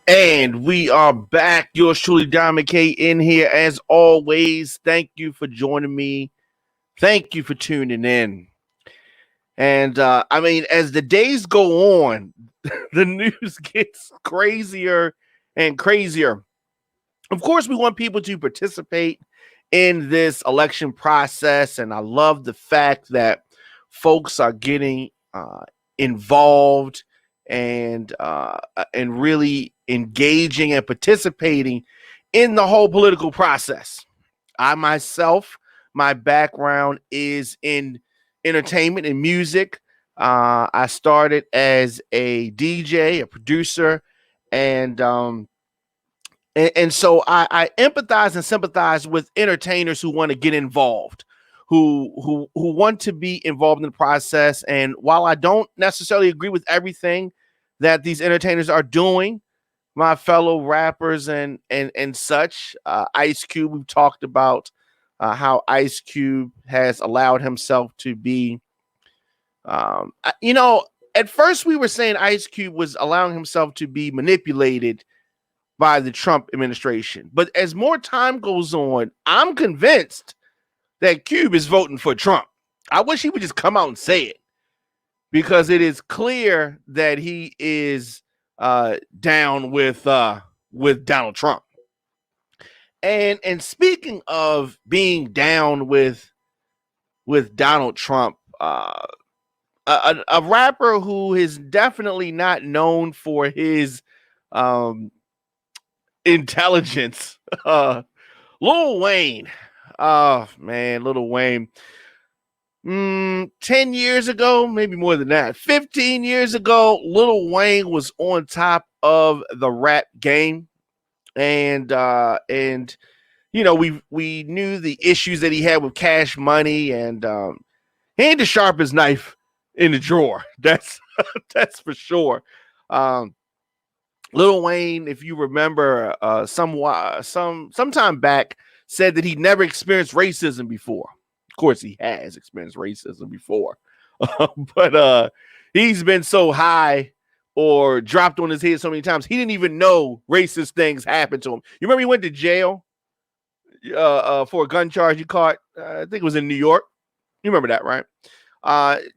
And we are back. Yours truly, Diamond K, in here as always. Thank you for joining me. Thank you for tuning in. And as the days go on, the news gets crazier and crazier. Of course, we want people to participate in this election process. And I love the fact that folks are getting involved and really engaging and participating in the whole political process. I myself, my background is in entertainment and music. I started as a DJ, a producer, and so I empathize and sympathize with entertainers who want to get involved, who want to be involved in the process. And while I don't necessarily agree with everything that these entertainers are doing, my fellow rappers and such, Ice Cube, we've talked about how Ice Cube has allowed himself to be, at first we were saying Ice Cube was allowing himself to be manipulated by the Trump administration. But as more time goes on, I'm convinced that Cube is voting for Trump. I wish he would just come out and say it, because it is clear that he is down with Donald Trump. And speaking of being down with Donald Trump, a rapper who is definitely not known for his intelligence, Lil Wayne. Oh man, Lil Wayne. 10 years ago, maybe more than that, 15 years ago, Lil Wayne was on top of the rap game. And we knew the issues that he had with Cash Money, and he ain't the sharpest knife in the drawer. That's that's for sure. Lil Wayne, if you remember, sometime back, said that he never experienced racism before. Of course, he has experienced racism before, but he's been so high or dropped on his head so many times, he didn't even know racist things happened to him. You remember he went to jail for a gun charge he caught? I think it was in New York. You remember that, right?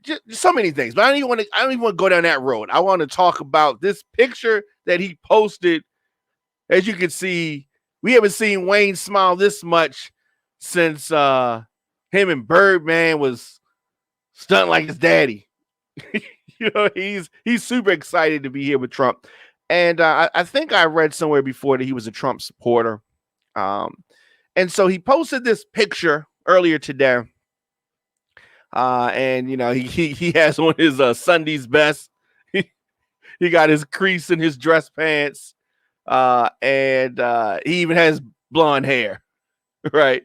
Just so many things, but I don't even want to go down that road. I want to talk about this picture that he posted. As you can see, we haven't seen Wayne smile this much since him and Birdman was stunting like his daddy. He's super excited to be here with Trump. And I think I read somewhere before that he was a Trump supporter. And so he posted this picture earlier today. And he has on his Sunday's best. He got his crease in his dress pants. And he even has blonde hair, right?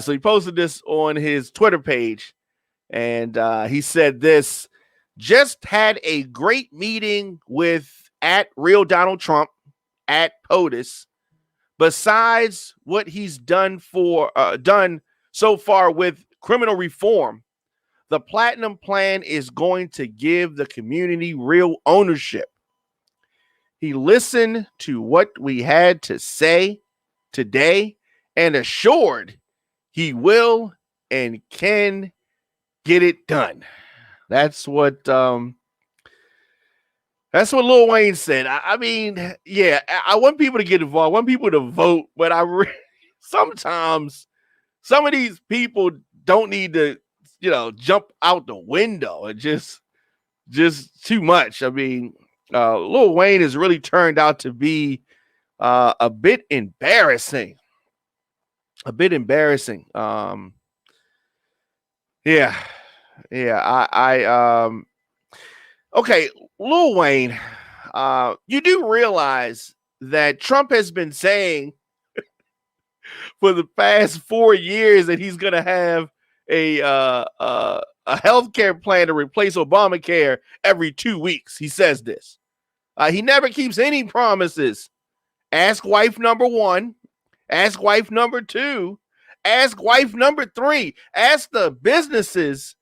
So he posted this on his Twitter page, and he said this: just had a great meeting with at Real Donald Trump at POTUS. Besides what he's done so far with criminal reform, the Platinum Plan is going to give the community real ownership. He listened to what we had to say today and assured he will and can get it done. That's what Lil Wayne said. I mean, yeah, I want people to get involved. I want people to vote, but sometimes some of these people don't need to, jump out the window. It just too much. I mean, Lil Wayne has really turned out to be a bit embarrassing. Okay, Lil Wayne, you do realize that Trump has been saying for the past 4 years that he's going to have a healthcare plan to replace Obamacare every 2 weeks. He says this. He never keeps any promises. Ask wife number one. Ask wife number two. Ask wife number three. Ask the businesses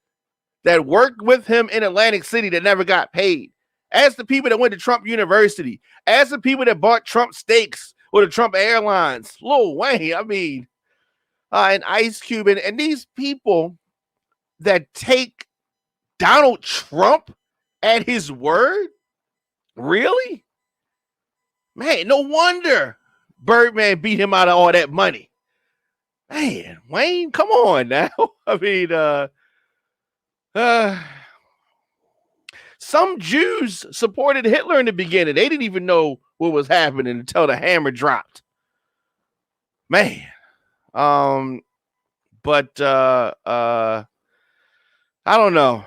that worked with him in Atlantic City that never got paid. Ask the people that went to Trump University. Ask the people that bought Trump steaks or the Trump Airlines. Lil Wayne, I mean, and Ice Cube. And these people that take Donald Trump at his word? Really? Man, no wonder Birdman beat him out of all that money. Man, Wayne, come on now. I mean, some Jews supported Hitler in the beginning. They didn't even know what was happening until the hammer dropped. Man. But I don't know.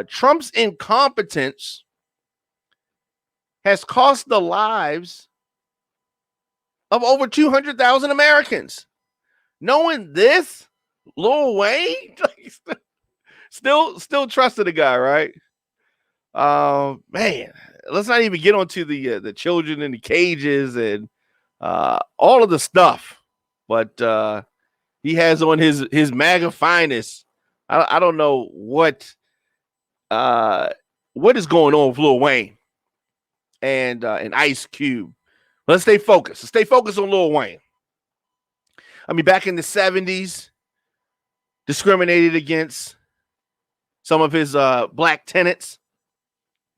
Trump's incompetence has cost the lives of over 200,000 Americans. Knowing this, Lil Wayne still trusted the guy, right? Man, let's not even get onto the children in the cages and all of the stuff. But he has on his MAGA finest. I don't know what is going on with Lil Wayne and Ice Cube. Let's stay focused. Let's stay focused on Lil Wayne. I mean, back in the 70s, discriminated against some of his black tenants.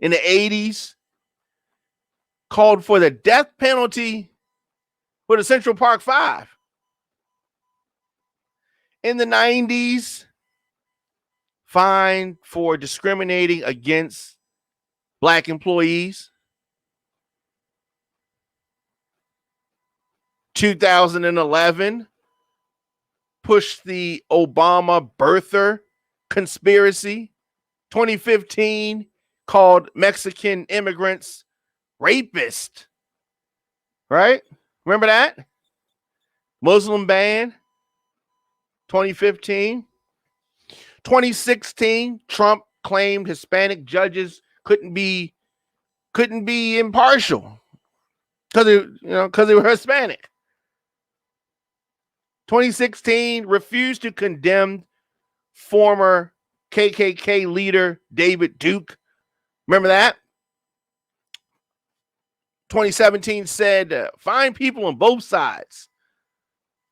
In the 80s, called for the death penalty for the Central Park Five. In the 90s, fined for discriminating against black employees. 2011, pushed the Obama birther conspiracy. 2015, called Mexican immigrants rapist. Right? Remember that? Muslim ban. 2015. 2016, Trump claimed Hispanic judges couldn't be impartial because they were Hispanic. 2016, refused to condemn former KKK leader David Duke. Remember that? 2017 said find people on both sides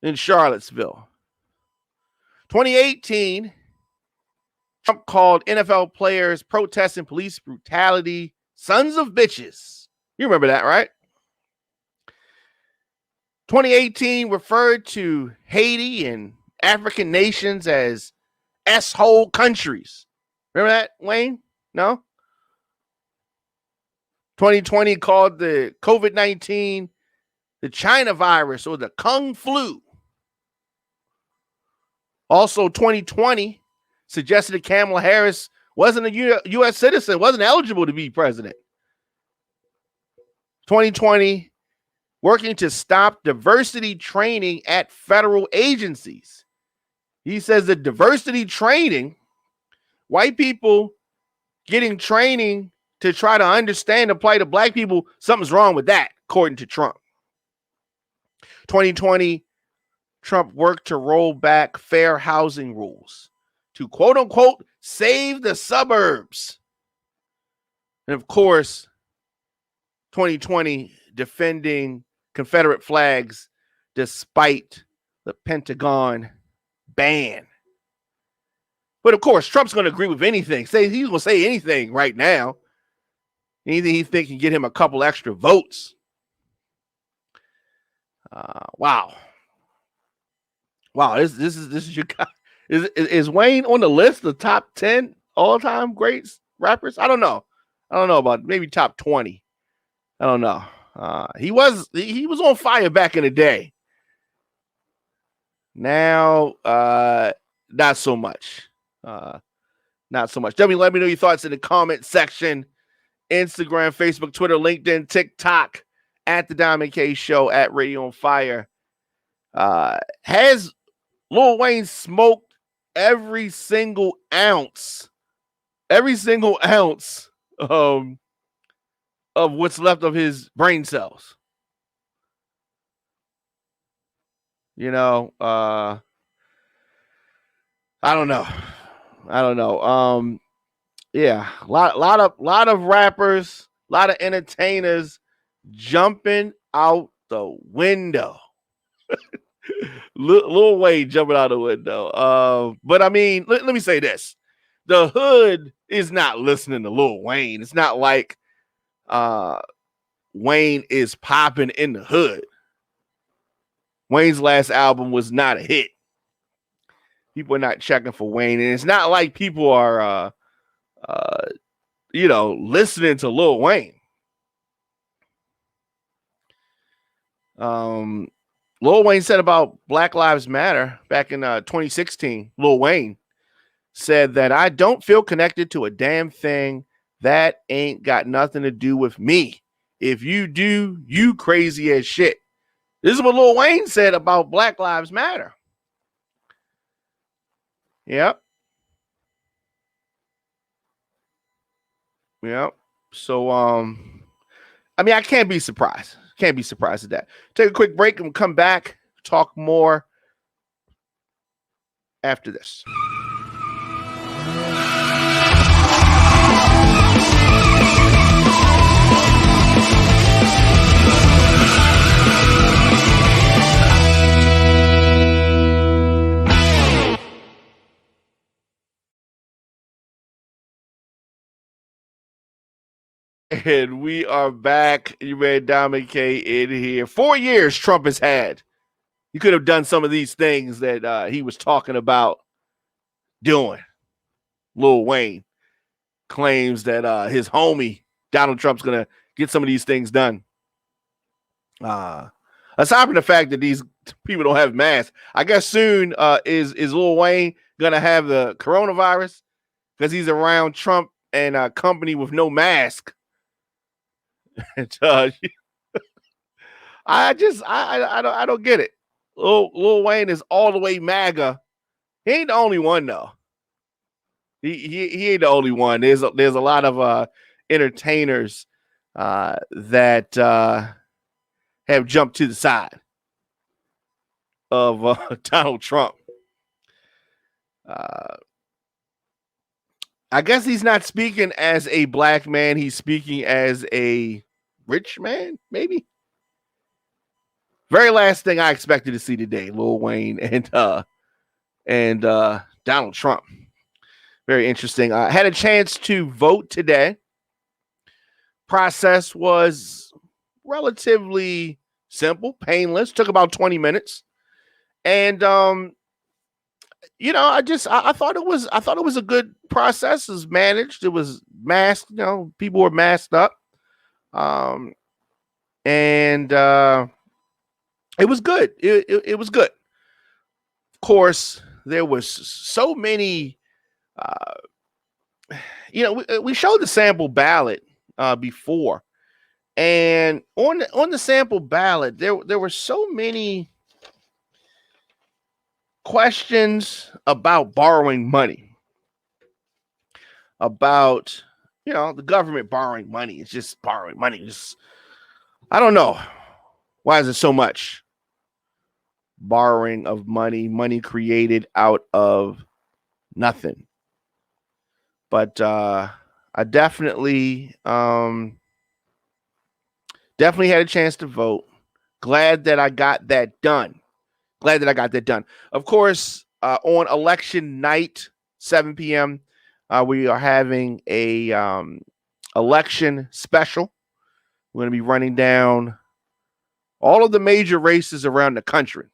in Charlottesville. 2018, Trump called NFL players protesting police brutality sons of bitches. You remember that, right? 2018 referred to Haiti and African nations as S-hole countries. Remember that, Wayne? No? 2020 called the COVID-19 the China virus or the Kung flu. Also, 2020 suggested that Kamala Harris wasn't a U.S. citizen, wasn't eligible to be president. 2020, working to stop diversity training at federal agencies. He says that diversity training, white people getting training to try to understand and apply to black people, something's wrong with that, according to Trump. 2020, Trump worked to roll back fair housing rules to quote unquote save the suburbs. And of course, 2020 defending Confederate flags despite the Pentagon ban. But of course, Trump's going to agree with anything. He's going to say anything right now. Anything he thinks can get him a couple extra votes. Wow. This is your guy. Is Wayne on the list of top 10 all-time greats rappers? I don't know about maybe top 20. I don't know. He was on fire back in the day. Now, not so much. Definitely let me know your thoughts in the comment section. Instagram, Facebook, Twitter, LinkedIn, TikTok, at The Diamond K Show, at Radio on Fire. Has Lil Wayne smoked every single ounce of what's left of his brain cells? I don't know. Yeah, lot of rappers, a lot of entertainers jumping out the window. Lil Wayne jumping out the window. But I mean, let me say this: the hood is not listening to Lil Wayne. It's not like uh, Wayne is popping in the hood. Wayne's last album was not a hit. People are not checking for Wayne, and it's not like people are, listening to Lil Wayne. Lil Wayne said about Black Lives Matter back in 2016. Lil Wayne said that I don't feel connected to a damn thing. That ain't got nothing to do with me. If you do, you crazy as shit. This is what Lil Wayne said about Black Lives Matter. Yep. Yep. So, I mean, I can't be surprised. Can't be surprised at that. Take a quick break and come back, talk more after this. And we are back. You man Dominic K in here. 4 years Trump has had. He could have done some of these things that he was talking about doing. Lil Wayne claims that his homie Donald Trump's gonna get some of these things done. Aside from the fact that these people don't have masks, I guess soon is Lil Wayne gonna have the coronavirus because he's around Trump and a company with no mask. And, I don't get it. Lil Wayne is all the way MAGA. He ain't the only one though. He ain't the only one. There's a lot of entertainers that have jumped to the side of Donald Trump. I guess he's not speaking as a black man. He's speaking as a rich man, maybe. Very last thing I expected to see today, Lil Wayne and Donald Trump. Very interesting. I had a chance to vote today. Process was relatively simple, painless. Took about 20 minutes. And I thought it was a good process. It was managed. It was masked, people were masked up. And it was good. It was good. Of course, there was so many we showed the sample ballot before, and on the sample ballot there were so many questions about borrowing money, about the government borrowing money. It's just borrowing money. I don't know, why is it so much borrowing of money created out of nothing? But I definitely had a chance to vote. Glad that I got that done. Of course, on election night, 7 p.m., we are having a election special. We're going to be running down all of the major races around the country.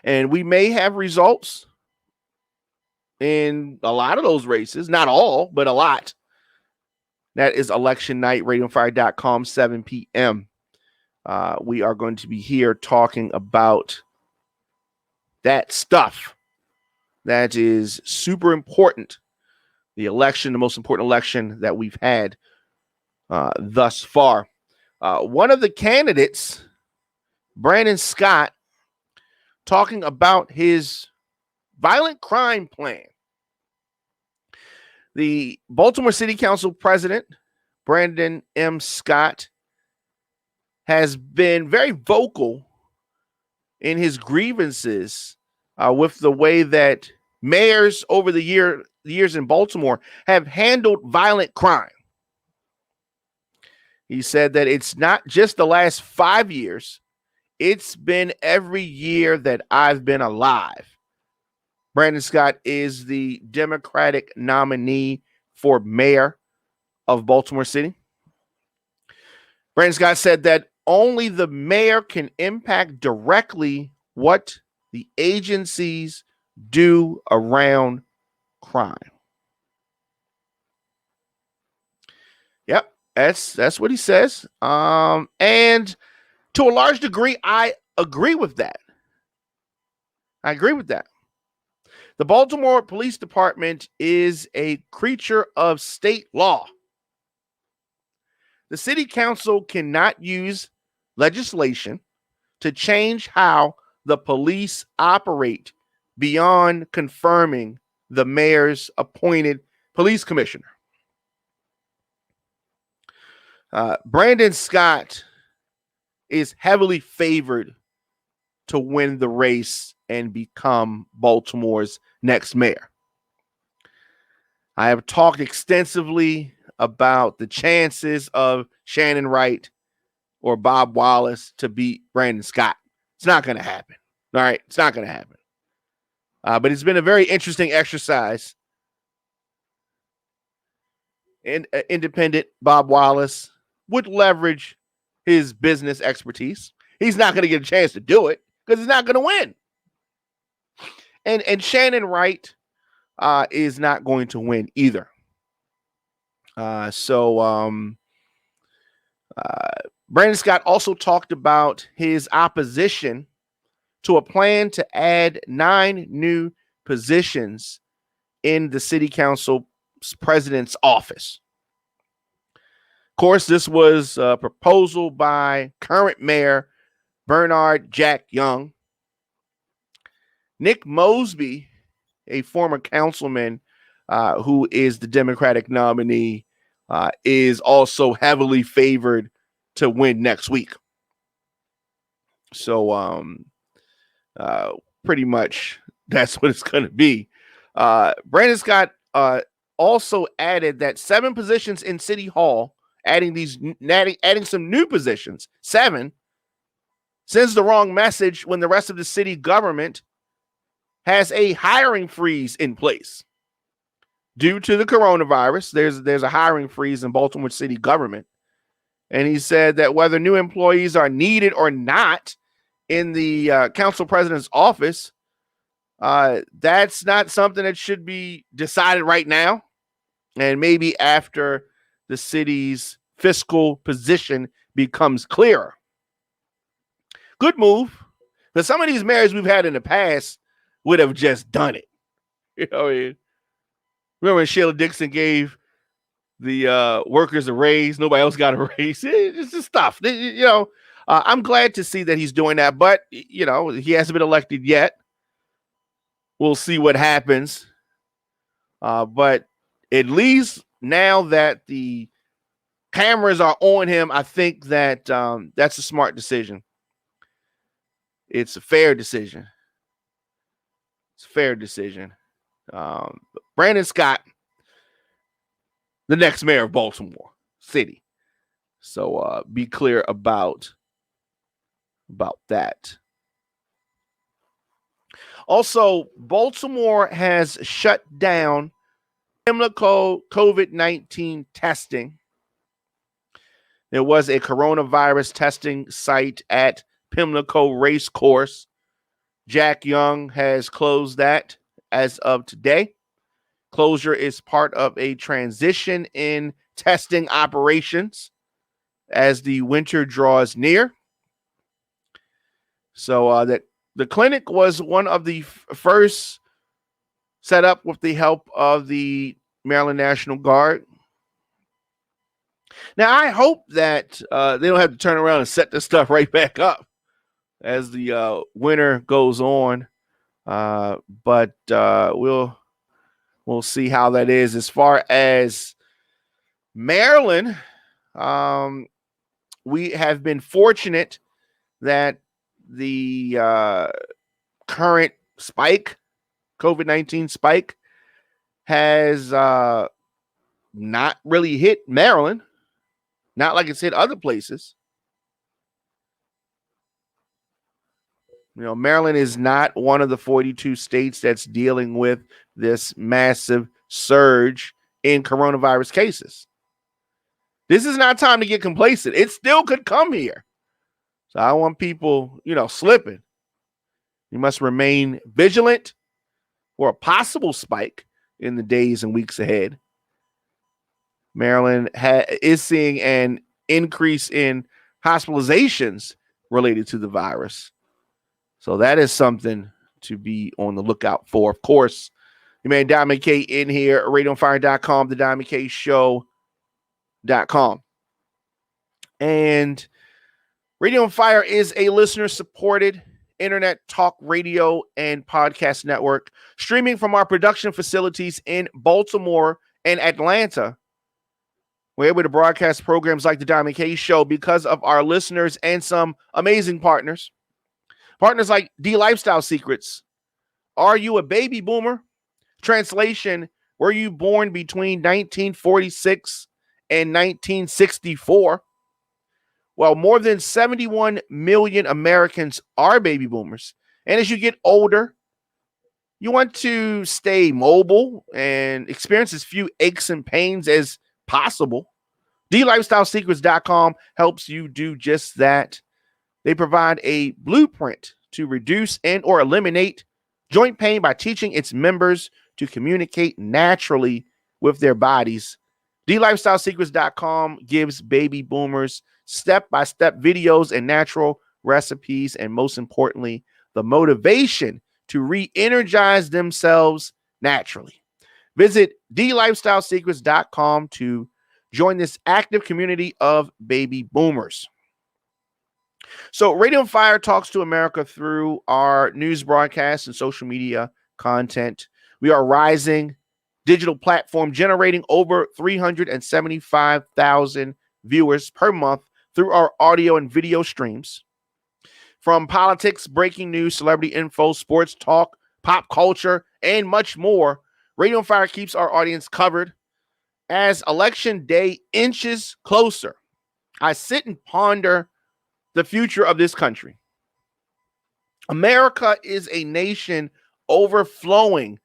And we may have results in a lot of those races. Not all, but a lot. That is election night, radioonfire.com, 7 p.m. We are going to be here talking about that stuff that is super important. The election, the most important election that we've had thus far. One of the candidates, Brandon Scott, talking about his violent crime plan. The Baltimore City Council president, Brandon M. Scott, has been very vocal in his grievances with the way that mayors over the years in Baltimore have handled violent crime. He said that it's not just the last 5 years, it's been every year that I've been alive. Brandon Scott is the Democratic nominee for mayor of Baltimore City. Brandon Scott said that only the mayor can impact directly what the agencies do around crime. Yep, that's what he says. And to a large degree, I agree with that. The Baltimore Police Department is a creature of state law. The city council cannot use legislation to change how the police operate beyond confirming the mayor's appointed police commissioner. Brandon Scott is heavily favored to win the race and become Baltimore's next mayor. I have talked extensively about the chances of Shannon Wright or Bob Wallace to beat Brandon Scott. It's not going to happen. All right, it's not going to happen. But it's been a very interesting exercise. And independent Bob Wallace would leverage his business expertise. He's not going to get a chance to do it because he's not going to win. And Shannon Wright is not going to win either. Brandon Scott also talked about his opposition to a plan to add 9 new positions in the city council's president's office. Of course, this was a proposal by current mayor Bernard Jack Young. Nick Mosby, a former councilman who is the Democratic nominee, is also heavily favored to win next week. So pretty much that's what it's going to be. Brandon Scott also added that 7 positions in City Hall, adding some new positions, 7, sends the wrong message when the rest of the city government has a hiring freeze in place. Due to the coronavirus, there's a hiring freeze in Baltimore city government. And he said that whether new employees are needed or not in the council president's office, that's not something that should be decided right now. And maybe after the city's fiscal position becomes clearer. Good move. But some of these mayors we've had in the past would have just done it. You know what I mean? Remember when Sheila Dixon gave the workers a raise? Nobody else got a raise. It's just stuff. I'm glad to see that he's doing that, but he hasn't been elected yet. We'll see what happens. But at least now that the cameras are on him, I think that that's a smart decision. It's a fair decision. Brandon Scott, the next mayor of Baltimore City. So be clear about that. Also, Baltimore has shut down Pimlico COVID-19 testing. There was a coronavirus testing site at Pimlico Race Course. Jack Young has closed that as of today. Closure is part of a transition in testing operations as the winter draws near. So that the clinic was one of the first set up with the help of the Maryland National Guard. Now, I hope that they don't have to turn around and set this stuff right back up as the winter goes on. But we'll see how that is. As far as Maryland, we have been fortunate that the current spike, COVID-19 spike, has not really hit Maryland, not like it's hit other places. You know, Maryland is not one of the 42 states that's dealing with this massive surge in coronavirus cases. This is not time to get complacent. It still could come here. So I want people, slipping. You must remain vigilant for a possible spike in the days and weeks ahead. Maryland is seeing an increase in hospitalizations related to the virus. So that is something to be on the lookout for. Of course, your man Diamond K in here, radioonfire.com, the Diamond K Show.com. And Radio on Fire is a listener-supported internet talk radio and podcast network streaming from our production facilities in Baltimore and Atlanta. We're able to broadcast programs like the Diamond K Show because of our listeners and some amazing partners. Partners like D Lifestyle Secrets. Are you a baby boomer? Translation, were you born between 1946 and 1964? Well, more than 71 million Americans are baby boomers. And as you get older, you want to stay mobile and experience as few aches and pains as possible. DLifestyleSecrets.com helps you do just that. They provide a blueprint to reduce and or eliminate joint pain by teaching its members to communicate naturally with their bodies. DLifestyleSecrets.com gives baby boomers step-by-step videos and natural recipes, and most importantly, the motivation to re-energize themselves naturally. Visit DLifestyleSecrets.com to join this active community of baby boomers. So Radio on Fire talks to America through our news broadcasts and social media content. We are a rising digital platform generating over 375,000 viewers per month through our audio and video streams. From politics, breaking news, celebrity info, sports talk, pop culture, and much more, Radio on Fire keeps our audience covered. As election day inches closer, I sit and ponder the future of this country. America is a nation overflowing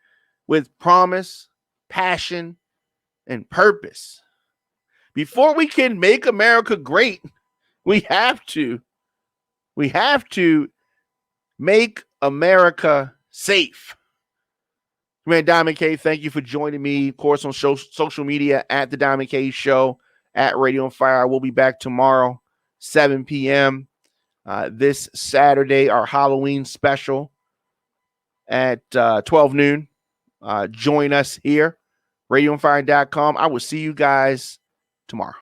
with promise, passion, and purpose. Before we can make America great, we have to make America safe. Man, Diamond K, thank you for joining me, of course, on social media at the Diamond K Show, at Radio on Fire. We'll be back tomorrow, 7 p.m. This Saturday, our Halloween special at 12 noon. Join us here, radioonfire.com. I will see you guys tomorrow.